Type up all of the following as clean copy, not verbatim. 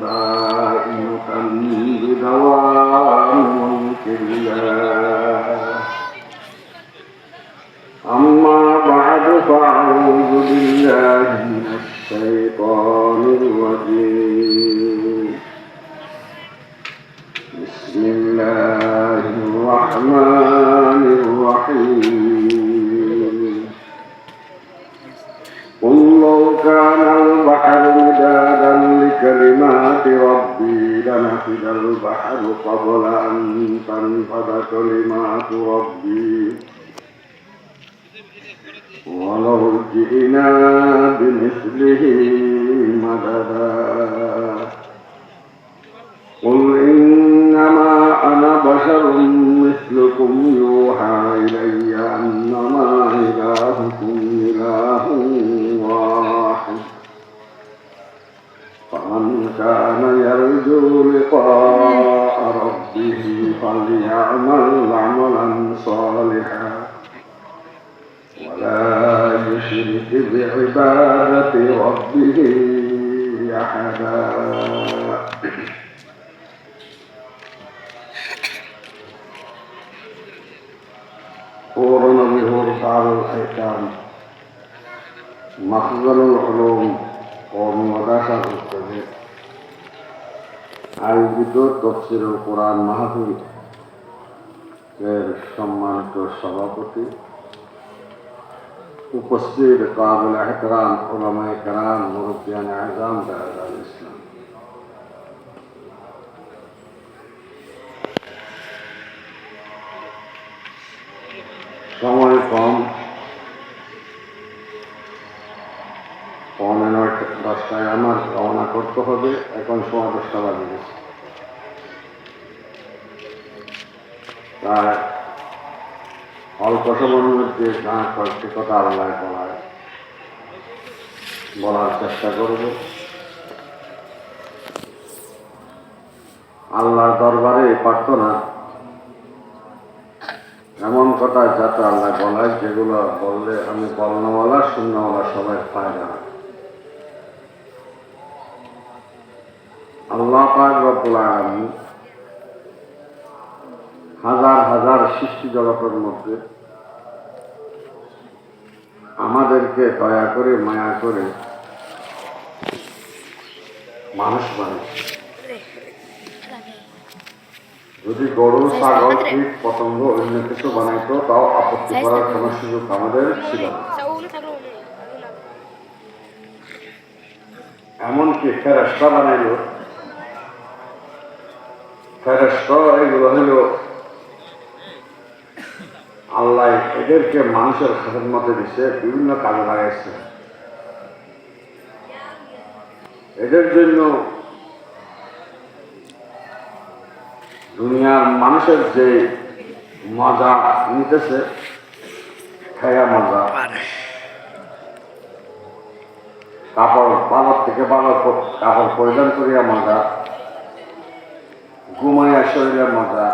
دائمة بدوام ملك الله. أما بعد فأعوذ بالله من الشيطان الرجيم. بسم الله الرحمن الرحيم. قل لو كان البحر مدادا لكلمات ربي لنفد البحر قبل أن تنفد كلمات ربي ولو جئنا بمثله مددا. قل إنما أنا بشر مثلكم يوحى إلي أنما إلهكم إله واحد فمن كان يرجو لقاء ربه فليعمل عملا صالحا ولا يشرك بعبادة ربه أحدا. قرن بهور دار الأيتام مخزن العلوم ومدرسة التوحيد আয়োজিত তাফসীরুল কোরআন মাহফিল এর সম্মানিত সভাপতি, উপস্থিত কাবিল এহতরাম উলামায়ে কেরাম, মুরব্বিয়ান আযম দারাল ইসলাম, সময় কম, 9:10টায় আমার রওনা করতে হবে। এখন সময় 10টা বাজে গেছে। তার অল্প সময়ের মধ্যে যা কয়েকটি কথা আল্লাহ বলার চেষ্টা করব। আল্লাহর দরবারে প্রার্থনা এমন কথা যাতে আল্লাহ বলায় যেগুলো বললে আমি বলনেওয়ালা শুননেওয়ালা সবাই ফায়দা হয়। আল্লাহ পাক রব্বুল আলামিন হাজার হাজার সৃষ্টি জগতের মধ্যে আমাদেরকে দয়া করে মায়া করে মানুষ বানিয়েছে। যদি গরু, ছাগল, কীট পতঙ্গ অন্য কিছু বানাইতো তাও আপত্তি করার কোনো সুযোগ আমাদের ছিল না। এমনকি ফেরেশতা বানাইল। ফেরেশতা এগুলো হইল আল্লাহ এদেরকে মানুষের খেদমতে দিছে, বিভিন্ন কাজে লাগাইছে। এদের জন্য দুনিয়ার মানুষের যে মজা নিতেছে, খায়া মজা, কাপড় বাজার থেকে ভালো কাপড় পরিধান করিয়া মজা, ঘুমাইয়া শরীরের মজা,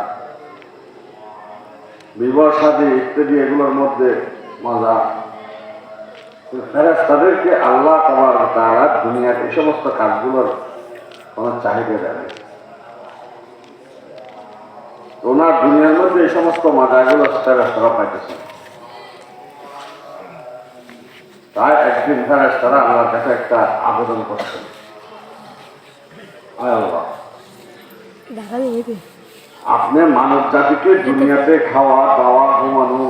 বিবাহ শাদী ইত্যাদি এগুলোর মধ্যে মজা। ফেরেশতাদেরকে আল্লাহ তাবারক ওয়া তাআলা দুনিয়ার এই সমস্ত কাজগুলোর কোনো চাহিদা দেয়। ওনার দুনিয়ার মধ্যে এই সমস্ত মজাগুলো ফেরেশতারা পাইতেছে। তাই একদিন ফেরেশতারা আল্লাহর কাছে একটা আবেদন করছেন, আয় আল্লাহ, আপনি মানব জাতিকে দুনিয়াতে খাওয়া দাওয়া, ঘুমানো,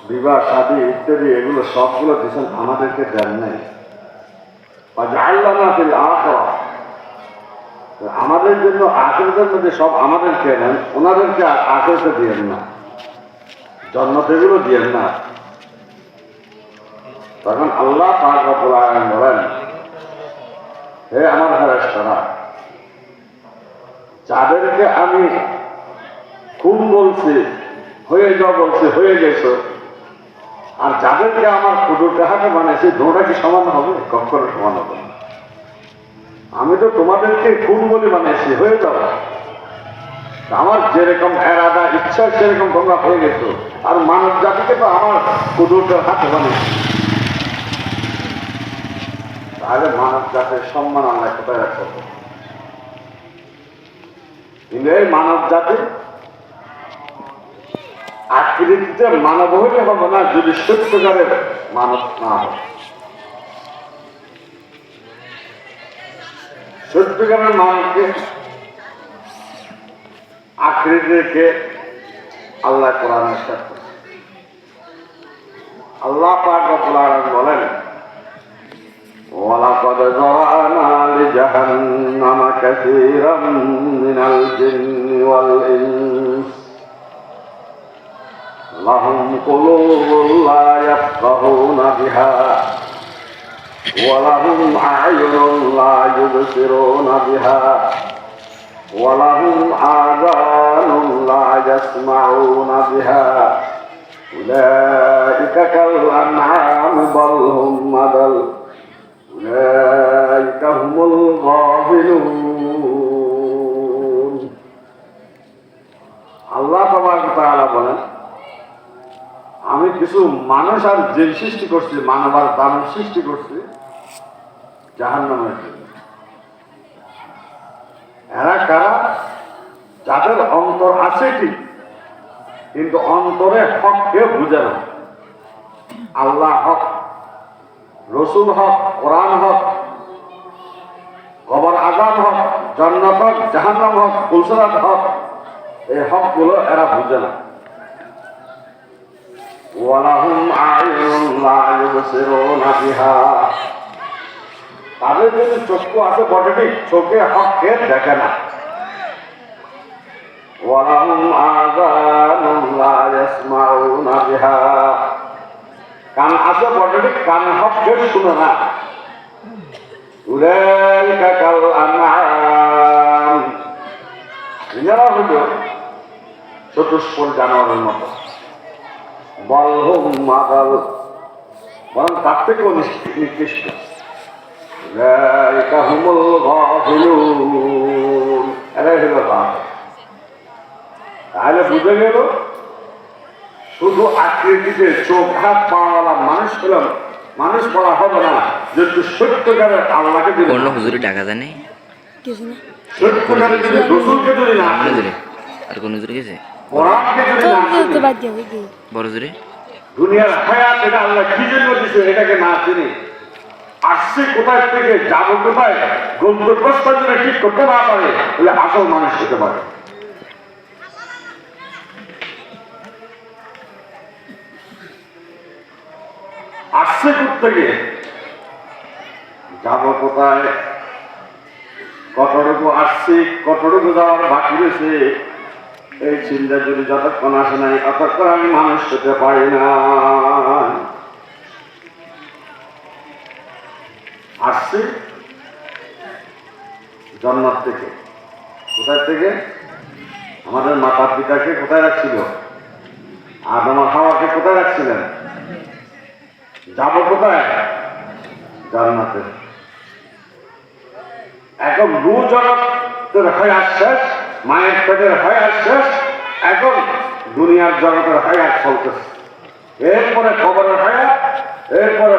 বিবাহ শাদী ইত্যাদি এগুলো সবগুলো দিয়েছেন, আমাদেরকে দেন নাই। আমাদের জন্য আখিরাতের মধ্যে সব আমাদেরকে নেন, ওনাদেরকে আখিরাতে দিয়েন না, জান্নাতে এগুলো দিয়েন না। তখন আল্লাহ পাক রব্বুল আলামিন বলেন, হে আমার ফেরেশতারা, যাদেরকে আমি খুন বলছি, হয়ে যাও বলছি, হয়ে গেছো, আর যাদেরকে আমার কুদরতে হাতে বানাইছি, দুটা কি সমান হবে? কখনো সমান হবে না। আমি তো তোমাদেরকে খুন বলে বানাইছি, হয়ে যাও। আমার যেরকম এরাদা ইচ্ছা সেরকম তোমরা হয়ে গেছো, আর মানব জাতিকে তো আমার কুদরতের হাতে বানিয়েছি। তাহলে মানব জাতির সম্মান আল্লাহ কোথায় রাখতে হবে? কিন্তু এই মানব জাতি আকৃতিতে মানব হইলে হবে না যদি সত্যিকারের মানব না হয়। সত্যিকারের মানবকে আকৃতিকে আল্লাহ কোরআনে সাথে আল্লাহ পাক রব্বুল আলামিন বলেন, ওয়ালাকাদ যারানা লিজাহান্নামা কাসীরাম মিনাল জিন্নি ওয়াল ইনস লাহুম কুলুবুন লা ইয়াফকাহুনা বিহা ওয়া লাহুম আ'য়ুনুন লা ইউবসিরুনা বিহা ওয়া লাহুম আযানুন লা ইয়াসমাউনা বিহা উলাইকা কাল আন'আমি বাল হুম আদাল উলাইকা হুমুল গাফিলুন। আল্লাহ তাবারক ওয়া তাআলা বলেন, আমি কিছু মানুষ আর জিন সৃষ্টি করছি, মানব আর দানব সৃষ্টি করছি জাহান্নামের জন্য। এরা কারা? যাদের অন্তর আছে ঠিক, কিন্তু অন্তরে হককে বুঝে না। আল্লাহ হক, রসুল হক, কোরআন হক, কবর আযাব হক, জান্নাত হক, জাহান্নাম হক, পুলসিরাত হক, এই হকগুলো এরা বুঝে না। ওয়ালাহুম আ'য়ুনুন লা ইউবসিরুনা বিহা, তাদের যদি চক্ষু আছে বটে ঠিক, চোখে হককে দেখে না। ওয়ালাহুম আযানুন লা ইয়াসমাউনা বিহা, কান আছে বটে ঠিক, কান হককে শুনে না। উলাইকা কাল আন'আম, এরা হল চতুষ্পদ জানোয়ারের মতো। বাল হুম আদাল, বরং তার থেকেও নিকৃষ্ট। উলাইকা হুমুল গাফিলুন, এরাই হল গাফিল। তাহলে বুঝে গেল শুধু আকৃতিতে চোখ হাত পাওয়ালা মানুষ পেলাম, মানুষ পড়া হবে না যদি সত্যকারের আল্লাহকে দিলে। কোন হুজুরি টাকা জানে? সত্যকারের যদি রসুলকে যদি না চিনি, আর কোন হুজুরি গেছে? কোরআনকে যদি না চিনি, বড় হুজুরি দুনিয়ার হায়াত এটা আল্লাহ কি জন্য দিছে এটাকে না চিনি, আসছে কোথায় থেকে, যাবো কোথায়, গন্তব্যস্থল যদি ঠিক করতে না পারে তাহলে আসল মানুষ হতে পারে। আসছে থেকে যাবো কোথায়, কতটুকু আসছি, কতটুকু যাওয়ার বাকি রয়েছে, এই চিন্তা যদি যতক্ষণ আসে নাই ততক্ষণ আমি মানুষ হতে পারি না। আসছি জান্নাত থেকে, কোথায় থেকে? আমাদের মাতা পিতাকে কোথায় রাখছিল? আদম আর হাওয়াকে কোথায় রাখছিলেন? যাব কোথায়? জান্নাতে। এখন রু জগতের হায়াত শেষ, মায়ের পেটের হায়াত শেষ, এখন দুনিয়ার জগতের হায়াত চলতেছে। এরপরে কবরের হায়াত, এরপরে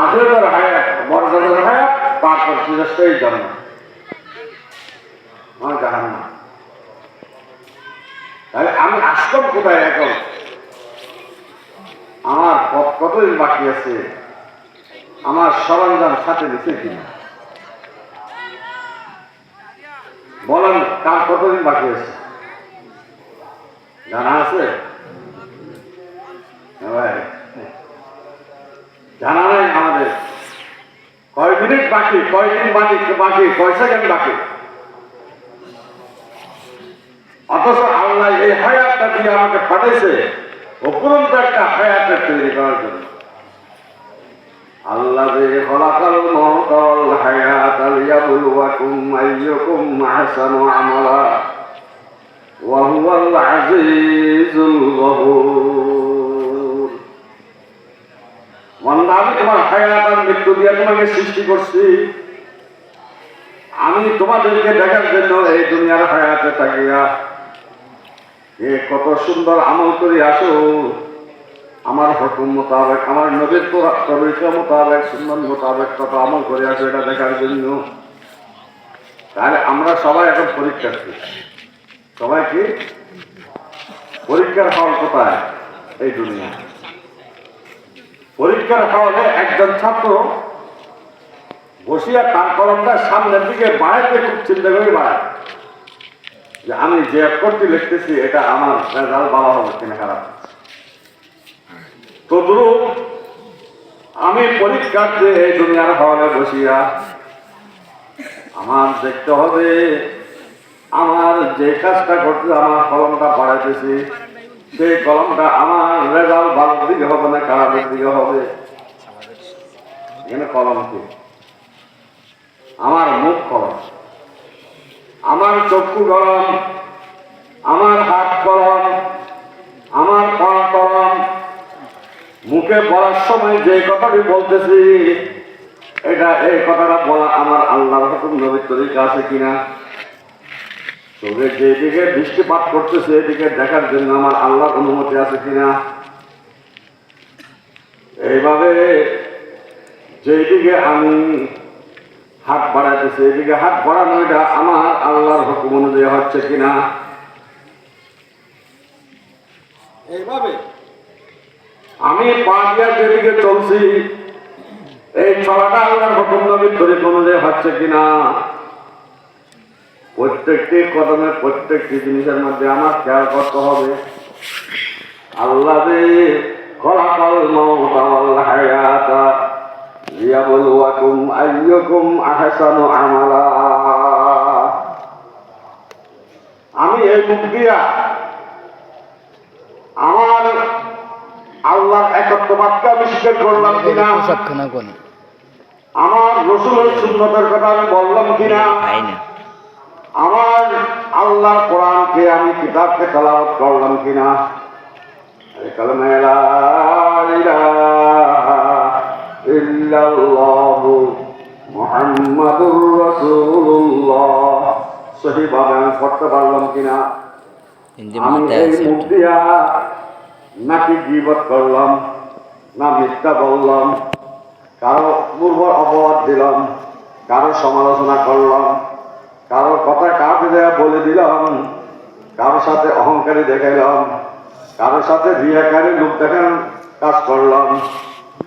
আখিরাতের হায়াত, মর্যাদার হায়াত, তারপর চিরস্থায়ী জান্নাত, আমার জাহান্নাম। তাহলে আমি আসলাম কোথায়? এখন আমার পথ কতদিন বাকি আছে, আমার সরঞ্জাম সাথে নিচ্ছে কিনা বলেন, কার কতদিন বাকি আছে জানা আছে? জানা নাই আমাদের। কয় মিনিট বাকি, কয় দিন বাকি, কয় সেকেন্ড বাকি। অথচ আল্লাহ এই হায়াতটা দিয়ে আমাকে পাঠাইছে উপরন্ত একটা হায়াতের তৈরি করার জন্য। আল্লাযী খালাকাল মাউতা ওয়াল হায়াতা লিয়াবলুয়াকুম আইয়ুকুম আহসানু আমালা ওয়া হুয়াল আজিজুল গফুর। বান্দা, আমি তোমার হায়াত আর মৃত্যু দিয়ে তোমাকে সৃষ্টি করছি, আমি তোমাদেরকে দেখার জন্য এই দুনিয়ার হায়াতে থাকিয়া এ কত সুন্দর আমল করে আসো, আমার হুকুম মোতাবেক, আমার নবীর তরিকা মোতাবেক, সুন্নাত মোতাবেক কত আমল করে আসে এটা দেখার জন্য। তাহলে আমরা সবাই এখন পরীক্ষার্থী। সবাই কি পরীক্ষার হল কোথায়? এই দুনিয়া। পরীক্ষার হলে একজন ছাত্র বসিয়া তার কলমটা সামনের দিকে বাড়াইতে খুব চিন্তা করে বাড়ায় যে আমি যে অক্ষরটি লিখতেছি এটা আমার রেজাল্ট ভালো হবে কিনা খারাপ। তদ্রুপ আমি পরীক্ষার্থী এই দুনিয়ার হলে বসিয়া আমার দেখতে হবে আমার যে কাজটা করতে আমার কলমটা বাড়াইতেছি সেই কলমটা আমার রেজাল্ট ভালোর দিকে হবে না খারাপের দিকে হবে। এখানে কলম কি? আমার মুখ কলম, আমার চক্ষু কলম, আমার হাত কলম, আমার পা কলম। মুখে বলার সময় যে কথাটি বলতেছি এটা এই কথাটা বলা আমার আল্লাহর হুকুম নবীর তরিকা আছে কিনা। তবে যেদিকে দৃষ্টিপাত করতেছে এদিকে দেখার জন্য আমার আল্লাহর অনুমতি আছে কিনা। এইভাবে যেদিকে আমি হাত বাড়াইতেছি এদিকে হাত বাড়ানো এটা আমার আল্লাহর হুকুম অনুযায়ী হচ্ছে কিনা। এইভাবে আমি পা দিয়া যেদিকে চলছি এই চলাটা আল্লাহর হুকুম নবীর তরিকা অনুযায়ী হচ্ছে কিনা। প্রত্যেকটি কদমে প্রত্যেকটি জিনিসের মধ্যে আমার খেয়াল করতে হবে। আল্লাহ খলাকাল মাউতা ওয়াল হায়াতা লিয়াবলুয়াকুম আইয়ুকুম আহসানু আমালা। আমি এই মুখ দিয়া আমার আল্লাহর একত্ববাদকে আমি স্বীকার করলাম কিনা, আমার রাসূলের সুন্নতের কথা আমি বললাম কিনা, আমার আল্লাহর কোরআনকে আমি কিতাবকে তেলাওয়াত করলাম কিনা। কালেমা লা ইলাহা ইল্লাল্লাহু মুহাম্মাদুর রাসূলুল্লাহ সহিভাবে আমি পড়তে পারলাম কিনা। আমি এই মুখ দিয়া নাকি গীবত করলাম, না মিথ্যা বললাম, কারো পূর্ব অপবাদ দিলাম, কারো সমালোচনা করলাম, কারো কথা কাউকে দেয়া বলে দিলাম, কারো সাথে অহংকারী দেখাইলাম, কারো সাথে রিয়াকারী লোক দেখান কাজ করলাম,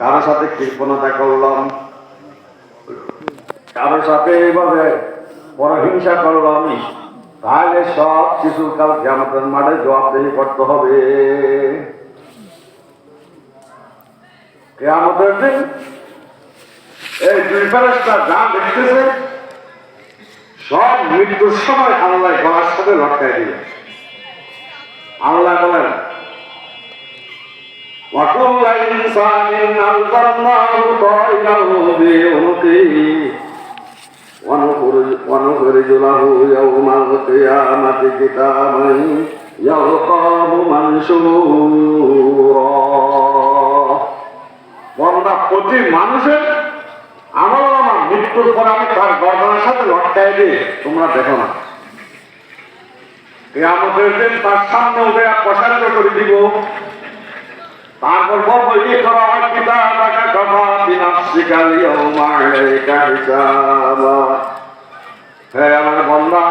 কারো সাথে কৃপণতা করলাম, কারো সাথে এইভাবে পরহিংসা করলাম। তাহলে সব কিছু কাল কিয়ামতের মাঠে জবাবদেহি করতে হবে। কিয়ামতের দিন এই দুই ফেরেশতা যা দেখতেছে সব মৃত্যুর সময় আল্লাহ গলার সাথে লটকাই দিলেন। আল্লাহ বলেন وَكُلَّ إِنسَانٍ أَلْزَمْنَاهُ طَائِرَهُ بِعُنُقِهِ وَنُخْرِجُ لَهُ يَوْمَ الْقِيَامَةِ كِتَابًا يَلْقَاهُ مَنشُورًا। বন্দা প্রতি মানুষের আমলনামা মৃত্যুর পর আমি তার গর্দনের সাথে লটকাই দিই, তোমরা দেখো না। কিয়ামতের দিন তার সামনে উঠে প্রসারিত করে দিব। তারপর বলবো ইকরা কিতাবাকা কাফা বিনাফসিকা আল-ইয়াওমা আলাইকা হিসাবা। হে আমার বান্দা,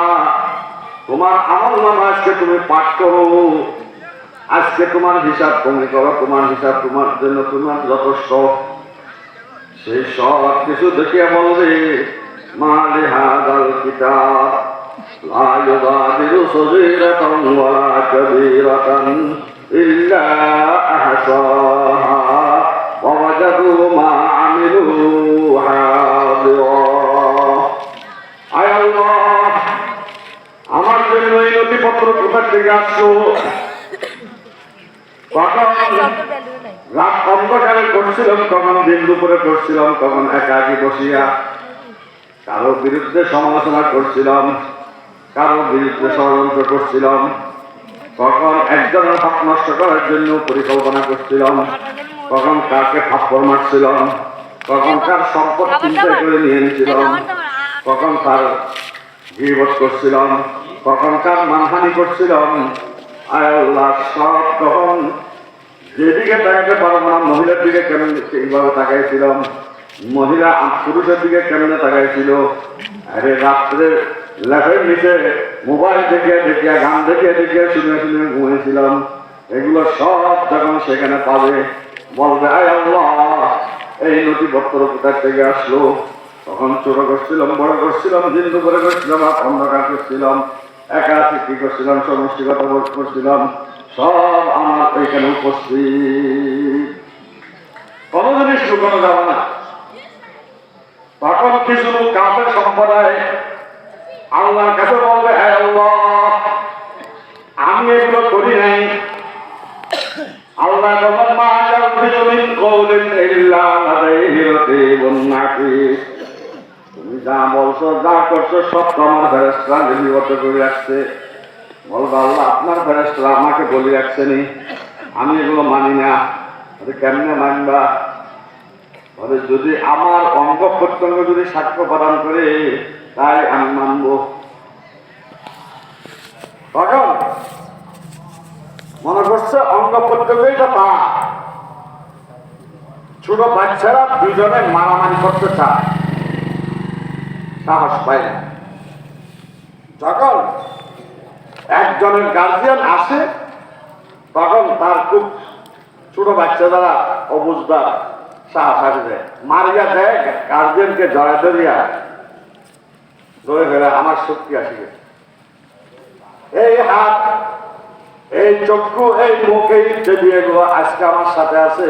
তোমার আমলনামা আজকে তুমি পাঠ করো, আজকে তোমার হিসাব তুমি করো, তোমার হিসাব তোমার জন্য তোমার যথেষ্ট। সেই সব কিছু দেখিয়া বলবে মা লিহাযাল কিতাব লা ইউগাদিরু সগীরাতান ওয়ালা কাবীরাতান ইল্লা আহসাহা ওয়া ওয়াজাদু মা আমিলু হাদিরা। আয় আল্লাহ, আমার জন্য এই নথিপত্র কোথা থেকে আসছো? রাত অন্ধকারে করছিলাম, কখন দিন দুপুরে করছিলাম, কখন একাকী বসিয়া কারো বিরুদ্ধে সমালোচনা করছিলাম, কারো বিরুদ্ধে ষড়যন্ত্র করছিলাম, কখন একজনের হক নষ্ট করার জন্য পরিকল্পনা করছিলাম, কখন কাকে থাপ্পড় মারছিলাম, কখন কার সম্পদ চিন্তা করে নিয়ে নিয়েছিলাম, কখন তার গীবত করছিলাম, কখন কার মানহানি করছিলাম। আয় আল্লাহ, সব কখন যেদিকে তাকাতে পারবো না, মহিলার দিকে কেমন এইভাবে তাকাইছিলাম, মহিলা পুরুষের দিকে কেমনে তাকাইছিল। আরে রাত্রে লেফের নিচে মোবাইল দেখে দেখিয়া, গান দেখে দেখিয়া, শুনে শুনে ঘুমিয়েছিলাম। এগুলো সব যখন সেখানে পাবে, বলবে আয় আল্লাহ, এই নথিপত্র কোথার থেকে আসলো। তখন ছোট করছিলাম, বড় করছিলাম, দিন করে করছিলাম, আর অন্ধকার করছিলাম, একা কি করছিলাম, সমষ্টিগত বোধ করছিলাম, সব আমার এখানে উপস্থিত। কোনো জিনিস লুকানো যাবে না। তখন কিছু কাফের সম্প্রদায় আল্লাহর কাছে বলবে, হে আল্লাহ, আমি এগুলো করি নাই। আল্লাহ বলেন, মা ইয়ালফিযু মিন কওলিন ইল্লা লাদাইহি রাকীবুন আতীদ। তুমি যা বলছো, যা করছো, সব তো আমার ফেরেশতারা লিপিবদ্ধ করে রাখছে। বলবো, আল্লাহ, আপনার ফেরেশতারা আমাকে বলে রাখছেনি, আমি এগুলো মানি না। কেমনে মানবা? বলে, যদি আমার অঙ্গ প্রত্যঙ্গ যদি সাক্ষ্য প্রদান করে, তাই আমি মানব। তখন মনে করছে অঙ্গ প্রত্যঙ্গই তো তা। ছোট বাচ্চারা দুজনে মারামারি করতে চায়, সাহস পায় না। যখন একজনের গার্জিয়ান আসে, তখন তার খুব ছোট বাচ্চা যারা অবুঝদার, সাহস আসে যায়, মারিয়া দেয় গার্জিয়ানকে জড়াই ধরিয়া, ধরে ফেলে আমার শক্তি আসে গেছে। এই হাত, এই চক্ষু, এই মুখ, এই ইত্যাদি এগুলো আজকে আমার সাথে আছে,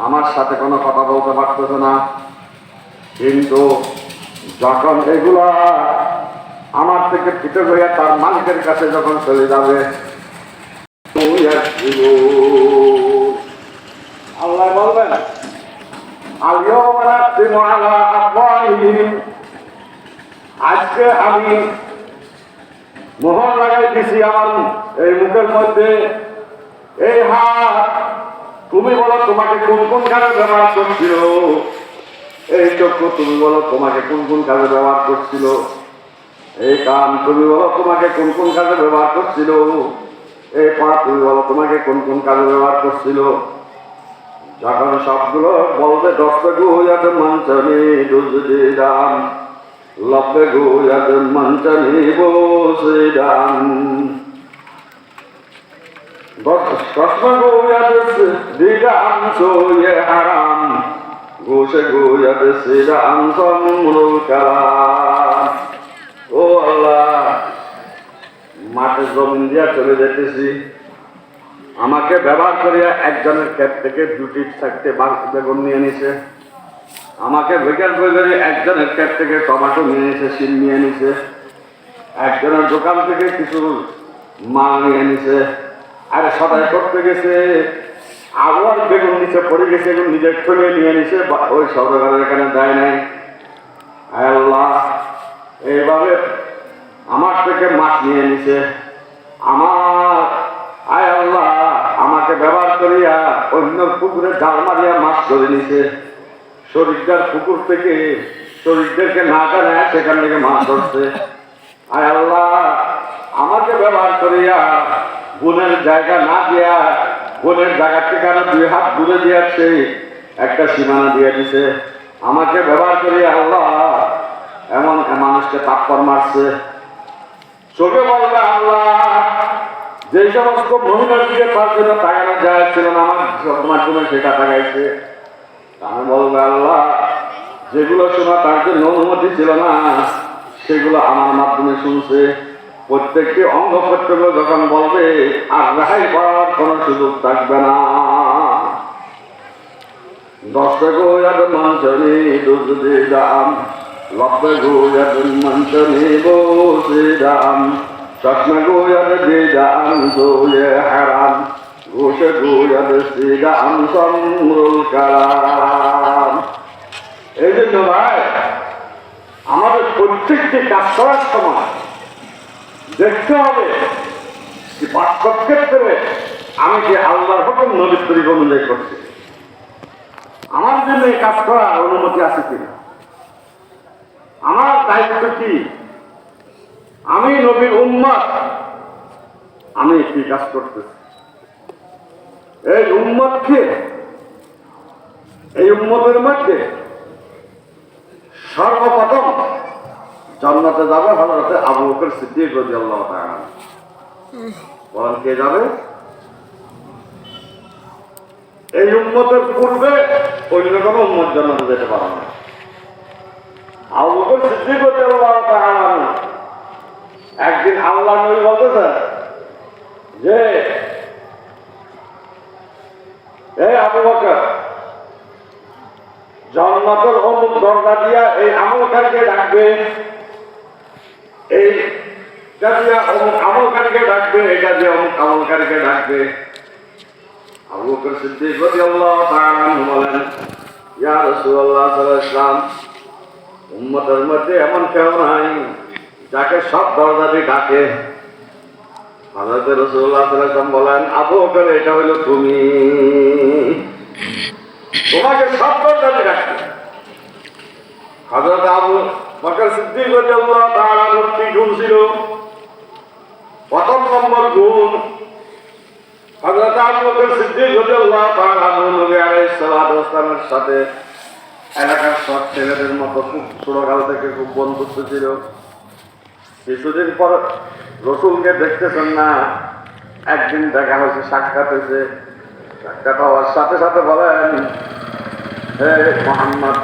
আমার সাথে কোনো কথা বলতে পারতেছে না। কিন্তু যখন এগুলা আমার থেকে পৃথক হইয়া তার মালিকের কাছে যখন চলে যাবে, আল্লাহ বলবেন, আজকে আমি মোহর লাগাই দিছি আমার এই মুখের মধ্যে। এই হাত, তুমি বলো তোমাকে কোন কোন কাজে ব্যবহার করছিল। এই চক্ষু, তুমি বলো তোমাকে কোন কোন কাজে ব্যবহার করছিল। এই কান, তুমি বলো তোমাকে কোন কোন কাজে ব্যবহার করছিল। এই পা, তুমি বলো তোমাকে কোন কোন কাজে ব্যবহার করছিল। যখন সবগুলো বলবে, দশটা গুয়াদ মঞ্চনি দুজদান, লব্বে গুয়াদ মঞ্চনি বসিদান, দশটা গুয়াদ দিদান সোয়ে হারাম, গোসে গুয়াদ সিদান সমরুল কালাম। ও আল্লাহ, মাঠে জমিন দিয়া চলে যেতেছি, আমাকে ব্যবহার করিয়া একজনের ক্ষেত থেকে 2-4টে বেগুন নিয়ে নিছে। আমাকে বেকার করে একজনের ক্ষেত থেকে টমেটো নিয়ে নিছে, শিম নিয়ে নিছে। একজনের দোকান থেকে কিছু মাল নিয়ে নিছে। আরে সদাই করতে গেছে, আবার বেগুন নিচে পড়ে গেছে, এবং নিজের খুলে নিয়ে নিছে, ওই সদাগরের এখানে দেয় নাই। আল্লাহ, এইভাবে আমার থেকে মাছ নিয়ে নিছে। আমার, আয় আল্লাহ, আমাকে ব্যবহার করিয়া অন্য পুকুরে জাল মারিয়া মাছ ধরে নিছে। শরীরটার পুকুর থেকে শরীরদেরকে না জানায় সেখান থেকে মাছ ধরছে। আয় আল্লাহ, আমাকে ব্যবহার করিয়া বোনের জায়গা না দিয়া, বোনের জায়গা থেকে আরো 2 হাত দূরে দিয়েছে, একটা সীমানা দিয়ে দিছে। আমাকে ব্যবহার করিয়া আল্লাহ এমন মানুষকে তাপ্পর মারছে। চোখে বলবে, আল্লাহ, যে সমস্ত মহিলার দিকে তার জন্য তাকানো যায় ছিল না, আমার মাধ্যমে সেটা তাকাইছে। আমি বলবো, আল্লাহ, যেগুলো শোনা তার জন্য অনুমতি ছিল না, সেগুলো আমার মাধ্যমে শুনছে। প্রত্যেকটি অঙ্গ প্রত্যঙ্গ যখন বলবে, আর রেহাই করার কোনো সুযোগ থাকবে না। 10টা গুয়াদ মঞ্চনি দুজদান, লব্বে গুয়াদ মঞ্চনি বসিদান, চশমা গুয়াদ দিদান সোয়ে হারাম, গোসে গুয়াদ সিদান সমরুল কালাম। এই জন্য ভাই, আমাদের প্রত্যেকটি কাজ করার সময় দেখতে হবে বাস্তব ক্ষেত্রে আমি যে আল্লাহর হুকুম নবীর তরিকা অনুযায়ী করছি, আমার জন্য এই কাজ করার অনুমতি আছে কিনা, আমার দায়িত্ব কি, আমি নবীর উম্মত, আমি কি কাজ করতেছি। এই উম্মতকে, এই উম্মতের মধ্যে সর্বপ্রথম জান্নাতে যাবে হযরতে আবু বকর সিদ্দিক রাদিয়াল্লাহু তাআলা। বলেন কে যাবে? এই উম্মতের পূর্বে অন্য কোনো উম্মত জান্নাতে যেতে পারে না। আবু বকর সিদ্দিক রাদিয়াল্লাহু তাআলা একদিন আল্লাহ নবী বলতেছেন যে এই আবু বকর, জান্নাতের অমুক দরজা দিয়া এই আমলকারীকে ডাকবে, এইটা দিয়া অমুক আমলকারীকে ডাকবে, এটা দিয়ে অমুক আমলকারীকে ডাকবে। আবু বকর সিদ্দিক রাদিয়াল্লাহু তাআলা আনহু বলেন, ইয়া রাসূলুল্লাহ সাল্লাল্লাহু আলাইহি ওয়াসাল্লাম, উম্মতের মধ্যে এমন কেউ নাই যাকে সব দরজা দিয়ে ডাকে। হযরত রাসূলুল্লাহ সাল্লাল্লাহু আলাইহি ওয়াসাল্লাম বলেন, আবু বকর, এটা হইল তুমি, তোমাকে সব দরজা দিয়ে ডাকবে। হযরত আবু বকর সিদ্দিক রাদিয়াল্লাহু তাআলা কি গুণ ছিল? প্রথম নম্বর গুণ, হযরত আবু বকর সিদ্দিক রাদিয়াল্লাহু তাআলা নবী আলাইহিস সালাতু ওয়াস সালামের সাথে এলাকার সব ছেলেদের মতো খুব ছোটকাল থেকে খুব বন্ধুত্ব ছিল। কিছুদিন পর রসুলকে দেখতেছেন না, একদিন দেখা হয়েছে, সাক্ষাৎ হয়েছে। সাক্ষাৎ হওয়ার সাথে সাথে বলেন, হে মুহাম্মদ,